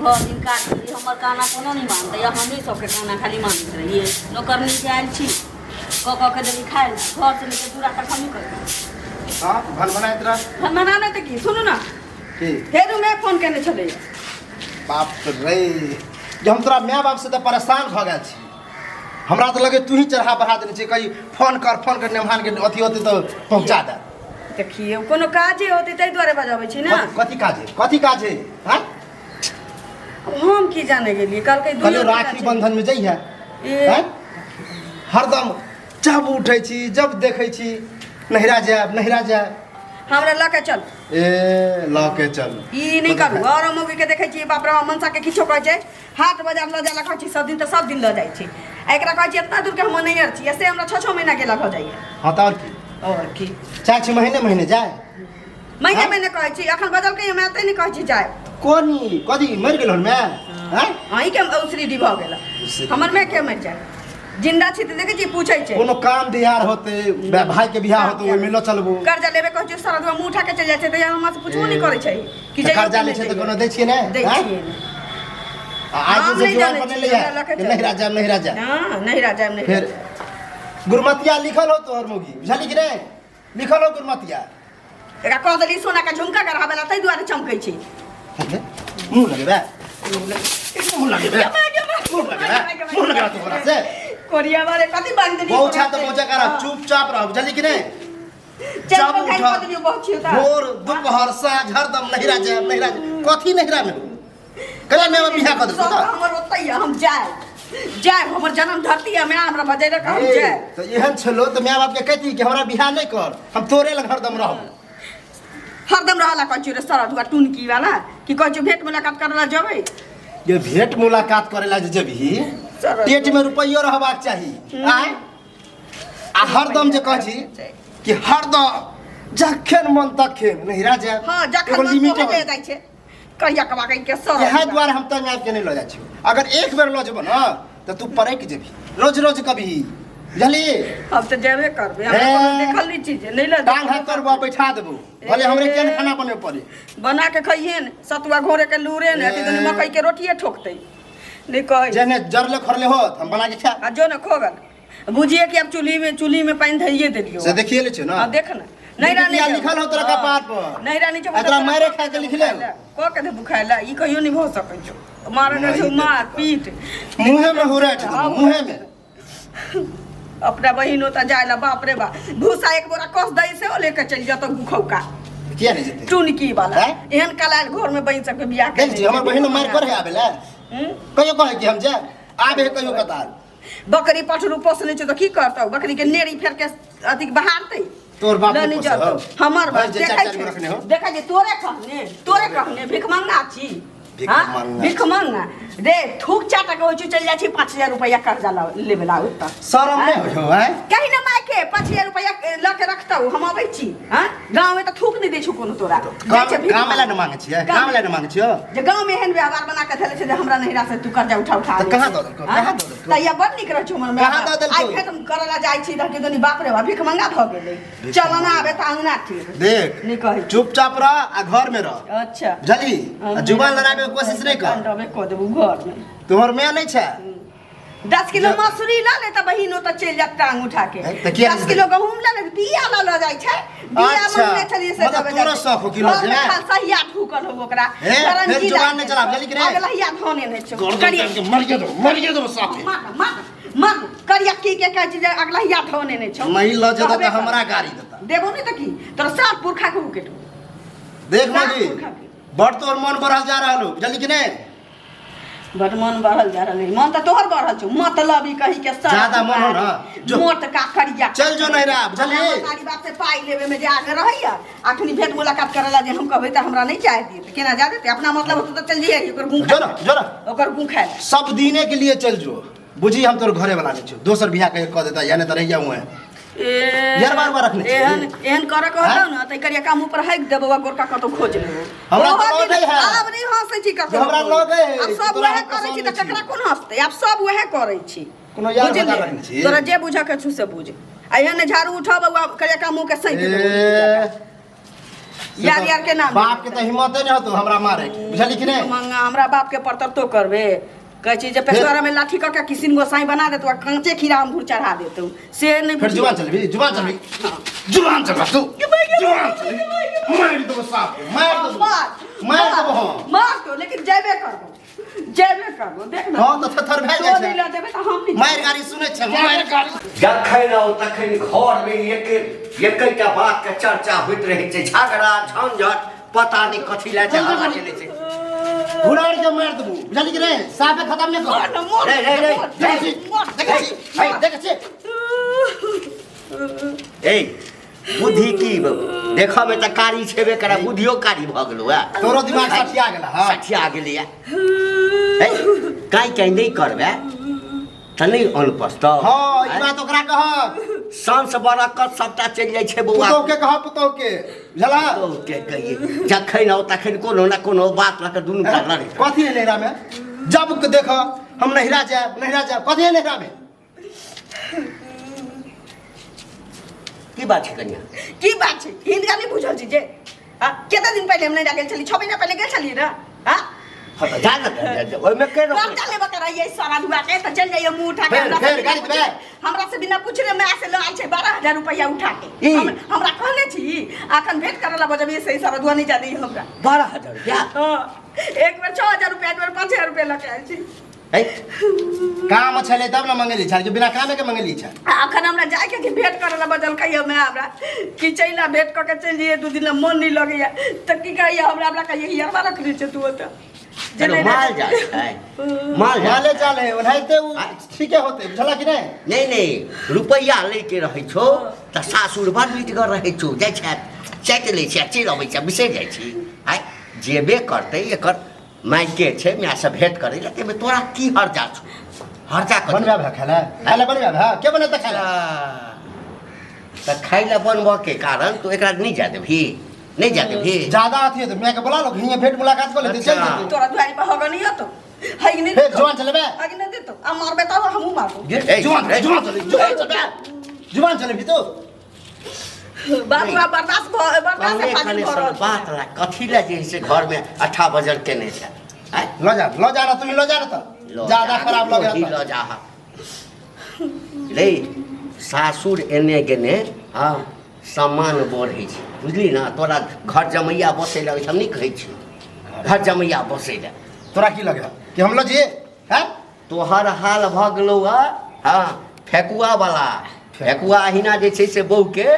छः दिन काट दी हमर कहना कोनो नहीं मानते या हमही सबके कहना खाली मानते रहिए नौकरनी से आयल छी कऽ के देली खाए घर से लेके दूरा तक हमही कर हां भन बनाइत रह हम बनाने त की सुनु ना की फेर मैं फोन करने चले बाप रे जे हम तोरा माय बाप से तो परेशान भ गेल छी हमरा तो लगे तू ही चढ़ा बढ़ा देने छी कहीं फोन कर नेमान के अथी होते तो पहुंचा दे देखिए कोनो काजे होते तै द्वारे बजाबै छी ना कथी काजे हां हम की जाने गेलिए कल के कल राखी बंधन में जइहे हैं हरदम जब उठै छी जब देखै छी नहिरा जाए हमरा लके चल ए लके चल ई नहीं करू और मौगी के देखै छी बाप रे मनसा के किछो कहै छै हाट बाजार ल जाला कहै छी सब दिन त सब दिन ल जाइ छी एकरा कहै छी इतना दूर के हम नहीं आर छी ऐसे हमरा 6 महीना गेला भ जाइए हां त और की 4 महीने जाए महीने कहै छी अखन बदल के हम एते नहीं कहै छी जाए कोनी कदी मर गेल मैं हैं अही के उसरी डी भ गेल हमर में के मर जाए जिंदा छी त देखै छी पूछै छै कोनो काम दिहार होते भाई के बियाह होते ओइ में ल चलबो कर्जा लेबे कहै छी सरदवा मुंह उठा के चल जाय छै त हमरा से पूछबो नहीं करै छै कि कर्जा ले छै त कोनो दै छियै ने दै छियै आज से जुआन बने ले नहीं राजा हां नहीं राजा फिर गुरमतिया लिखल हो तोहर मोगी बुझली कि नहीं लिखल हो गुरमतिया एकरा कह देली सोना का झुमका करावेला तै दुआरे चमकै छी मुंह लगेबे मुंह लगेबे तोहरा से कोरिया वाले कथि बांध देली बहुत छा तो पहुंचा कर चुपचाप रह बुझली कि नहीं जब खाई को देली बहुत छियो ता भोर दोपहर साँझ हरदम नहिरा जाए कथी नहिरा में कला में बियाह कर दे हमर ओतै हम जाए हमर जन्म धरती है मैं हमरा बजेले कहम जाए तो एहन छलो तो माय बाप के कहती कि हमरा बियाह नहीं कर हम तोरे लग हरदम रहला कहै रे सरद हुआ टुनकी वाला कि कहै भेंट मुलाकात करला जबै ये भेंट मुलाकात करेला जे जबही पेट में रुपया रहबाक चाहिए आय आ हरदम जे कहै छी कि हरदम जखन मन तखन नहिरा जाए हां जखन मन तखन जाइ छै करिया कबा के सर यह द्वारा हम तंग आब के नहीं ल जा छी अगर एक बेर ल जब ना तो तू परे के जेबी रोज कभी बुझली अब तो जेबे करबे हमरा देखल नहीं चीज नहीं ल टांग हाथ पर बैठा देबो भले हमरे केन खाना बने पड़े बना के खइहे न सतुआ घोरे के लूरे न अति मकई के रोटिए ठोकते नहीं कहे जने जरले खरले होत हम बना के खा आ जो न खोगल बुझिए कि अब चूल्ही में पानी धरिए देलियो से देखिए ले छ ना अब देख ना नहीं रानी लिखल हो तोरा कपार पर नहीं रानी जो तोरा मारे खा के लिख ले को के बुखाइला ई कहियो नहीं भ सकै छ मारने छ मार पीट मुंह में हुरट मुंह में अपना बहिन होता जायला बाप रे बा भूसा एक बोरा कस दई से ओ लेके चल जतो भूखौका किया नहीं जेते टुनकी वाला एहन कलाल घर में बहिन सब के बियाह के हमर बहिन मार कर है आबेला कहियो कहे कि हम जा आबे कहियो कतार बकरी पठरू पोसने छ त की करतौ बकरी के नेड़ी फेर के अथी बहारतै तोर बाप ने पोसौ हमर बाप देखा जे तोरे कहने भिख मंगा छी भिख मंगा रे थूक चाटा के होय चल जाइ छी 5000 रुपया कर्जा लेबे ला उत शरम नहीं हो है कहि ना माय के 5000 रुपया ल के रखतौ हम आबै छी हां गांव में त थूक नहीं दै छु कोनो तोरा गांव वाला न मांगे छी गांव वाला न मांगे छी जे गांव में एहन व्यवहार बना के धले छै जे हमरा नहिरा से तू कर्जा उठा त कहां दो त या बड़ निक रह छु मन में आई खत्म करला जाइ छी त के दोनी बाप रे भिख मंगा भ गेलै चल ना आबे त अंगना ठीक देख नहीं कहि चुपचाप रह आ घर में रह अच्छा जली जुबान लड़ाबे के कोशिश नहीं कर अंडा में को देबू घर में तोहर में नहीं छै 10 किलो मसूरी ला ले त बहिन त चल जा टांग उठा के 10 किलो गहूम ला ले बिया ला जाइ छै बिया में चली से मतलब तोरा 100 किलो छै ना सहिया ठुकल हो ओकरा फिर जुबान नहीं चला जल्दी करे अगला हिया धोने नहीं छ करिया मर दो साथे मार करिया की के कहै छै जे अगला हिया धोने नहीं छ मही ल जता त हमरा गाड़ी देता देबो नहीं त की तोरा सात पुरखा के उकेट देख मजी बड़ तोर मन बढ़ल जा रहल जल्दी कि नहीं बड़ मन बढ़ल जा रहल मन त तोहर बढ़ल छ मतलब ई कहि के ज्यादा मन हो ना जो मोट का करिया चल जो नहीं रहा बुझली सारी बात से पाई लेवे में जे आगे रहैया अखनी भेंट मुलाकात करला जे हम कहबै त हमरा नहीं चाहे दी त केना जा देते अपना मतलब तो चल जइए ओकर गुं खा जो ओकर गुं खाए सब दीने के लिए चल जो बुझी हम तोर घरे वाला नहीं छु दोसर बियाह के कह देता यानी त रहिया हुए यार बार रखने एहन करे कहतो न त करिया काम ऊपर हाइक देबो गोरका कतो खोज लेबो हमरा तो लगे है अब नहीं हंसै छी कतो हमरा लगे है अब सब वह करे छी त ककरा कोन हंसतै अब सब वह करे छी कोनो यार बता रखने छी तोरा जे बुझा के छु से बुझ आ एहन झाड़ू उठा बउआ करिया काम के सही यार यार के नाम बाप के तो हिम्मत नहीं होतो हमरा मारे बुझली कि नहीं मंगा हमरा बाप के परतर तो करबे कह छी जे पेशवारा में लाठी क के किसिन गोसाई बना देतो कांचे खीरा अंगूर चढ़ा देतो से नहीं फिर जुबान चलबी जुबान चलबा तू जुबान चलबी मार दो साफ मार दो मार तो लेकिन जेबे करबो देख ना हां तो थर भाई तो नहीं ला देबे तो हम नहीं मार गाड़ी सुने छ मार गाड़ी जखन आओ तखन घर में एकटा बात के चर्चा होइत रहे छै झगड़ा झंझट पता नहीं कथी ला झगड़ा चले छै बुराड़ के मार दबू बुझली कि नहीं साफे खत्म नहीं कर रे देख छी ए बुद्धि की देखा में त कारी छेबे करे बुद्धियो कारी भ गेलो है तोरो दिमाग सठिया गेला हां सठिया गेलिया ए काई नहीं करबे त नहीं अनपस्त हां ई बात ओकरा कह सांस बरकत सबटा चल जाय छै बौआ पुतौ के कह पुतौ के बुझला पुतौ के कहिए जखन आओ तखन कोनो ना कोनो बात लके दुनु का लड़े कथी नहिरा में जब के देख हम नहिरा जाए कथी नहिरा में की बात छै कन्या की बात छै हिंदगा नहीं बुझल छी जे हां केतना दिन पहले हम नहीं गेल छली 6 महीना पहले गेल छली ना हां हां त जा ओय में के कब चले बकरा ये सारा दुआ के त चल जाइए मुंह उठा के हमरा से बिना पूछले मैं से लाल छै 12000 रुपया उठा के हमरा कहले छी अखन भेंट करला बजबे सही सारा दुआ नहीं जानी हमरा 12000 रुपया हां एक बार 6000 रुपया एक बार 5000 रुपया लके आइल छी ए काम छले तब ना मंगली छ कि बिना कामे के मंगली छ अखन हमरा जाय के भेंट करला बजल कहियो मैं हमरा कि चैला भेंट क के चल जइए 2 दिन मन नहीं लगैया त की कहिए हमरा कहिए यार वाला करे छ तू त चलो माल जा है माले चाल है ओनाइते ठीके होते बुझला कि नहीं रुपैया लेके रहै छौ त सासुर बड़ मीठगर रहै छौ जाय छै चैट ले छै चलि अबै छै बिसरि जाइ छी आइ जेबे करतै एकर मायके छै मैं से भेंट करै ला तेमे तोरा की हर्जा छौ हर्जा कर बनवा भा खाला खाला बनवा भा के बने त खाला त खाइला बनबो के कारण तू एकरा नहीं जा देबही नहीं जा देबही ज्यादा अथी है तो मैं के बुला लो हियां भेंट मुलाकात कर लेते चल जेते तोरा दुआरी पर होगा नहीं तो है कि नहीं हे जवान चलेबे है कि नहीं दे तो आ मारबे त हमहु मारबो जुबान चले भी तो बात बर्दाश्त से पानी भरो बात ला कथी ला जे से घर में 8 बजर केने छै लो जा ना तुम लो जा ना तो ज्यादा खराब लगे लो जा ले सासुर एने गेने हां सम्मान बढ़ै छै बुझली ना तोरा घर जमैया बसै लगे हम नहीं कहै छी घर जमैया बसै ले तोरा की लगे कि हम लो जी हैं तोहर हाल भ गेलौ हां फेकुआ वाला फेकुआ अहिना जे छै से बहु के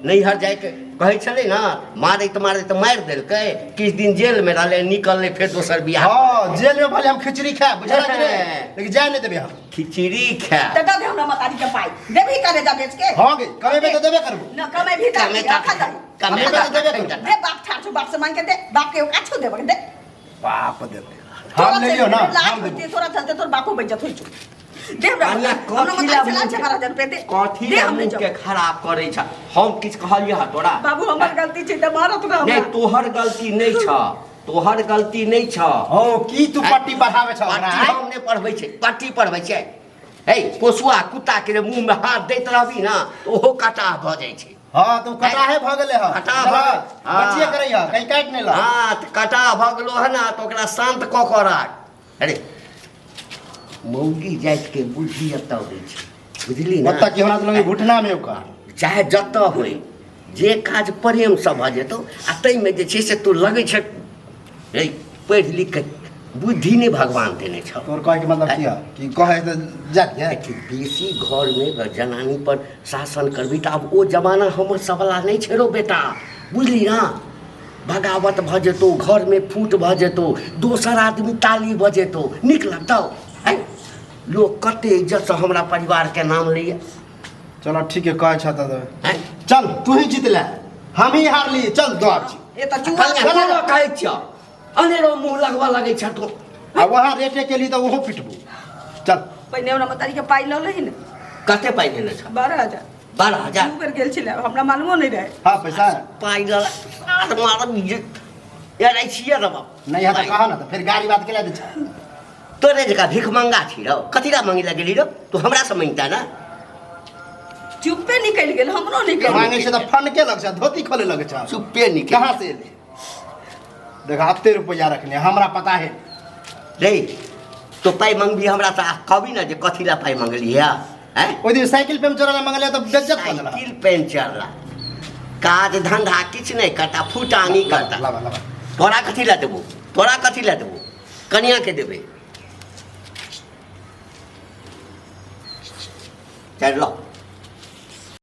नैहर जाय के कहै छलै ना मारे त मार देलकै किछ दिन जेल में रहले निकलले फिर दोसर बियाह हां जेल में भले हम खिचड़ी खा बुझला कि लेकिन जाय नहीं देबे हम खिचड़ी खा त दे हमरा मतारी के पाई देबी करे जा बेच के हां गे कमेबे तो देबे करबो न कमे भी कमे तो देबे करबो दे बाप ठाछु बाप से मांग के दे बाप के काछो देबे दे बाप देबे हम ले लियो ना हम दे तोरा चलते तोर बापो बेइज्जत होई छु दे हमरा कथी ला मुंह के खराब करे छ हम किछ कहलिय ह तोरा बाबू हमर गलती छै त मारत ना नहीं तोहर गलती नहीं छ तोहर गलती नहीं छ हो की तू पट्टी बढ़ावे छ हमरा पट्टी हम नहीं पढ़बै छै पट्टी पढ़बै छै ए पोसुआ कुत्ता के मुंह में हाथ दैत रहबी ना तो ओहो काटा भ जाय छै हां तू कटाहे भ गेले ह कटा बचिए करे ह कहीं काट नहीं ला हां त कटा भ गेलो है ना तो ओकरा शांत क के राख अरे मौगी जात के बुद्धि एत होइ छै बुझली ना ओता की हमरा लगे घुटना में ओका चाहे जत होय जे काज प्रेम से भ जेतौ आ तै में जे छै से तू लगै छै ए पढ़ लिख के बुद्धि नहीं भगवान देने छ तोर कहे के मतलब की है कि कहे त जात है कि बेसी घर में जनानी पर शासन करबी त अब ओ जमाना हमर सबला नहीं छै रो बेटा बुझली ना बगावत भ जेतौ घर में फूट भ जेतौ दोसर आदमी ताली बजेतौ निक लगतौ है लोग कते इज्जत से हमरा परिवार के नाम लिए चलो ठीक है कहे छ त हैं चल तू ही जीत ले हम ही हार ली चल दो आप ए त जुआ चलो कहै छ अनेरो मुंह लगवा लगै छ तो आ वहां रेटे के लिए तो वो पिटबू चल पहिने हमरा मतारी के पाई ल लही ने कते पाई देने छ 12000 12000 ऊपर गेल छले हमरा मालूमो नहीं रहे हां पैसा पाई ल साथ मार यार आई छिया रे बाप नहीं है तो कहा ना तो फिर गाड़ी बात के ले दे छ तोरे जका भिख मंगा छी रो कथी ला मंगी लगेली रो तू हमरा से मांगता ना चुप्पे निकल गेल हमरो निकल मांगे से तो फन के लग छ धोती खोले लग छ चुप्पे निकल कहां से ले देखा हफ्ते रुपया रखने हमरा पता है रे तो पाई मंगबी हमरा से कहबी ना जे कथी ला पाई मंगली है हैं ओइ दिन साइकिल पंचर ला मंगले तो बेइज्जत कर देला साइकिल पंचर ला काज धंधा किछ नहीं करता फुटानी करता लावा लावा तोरा कथी ला देबो कनिया के देबे चल लो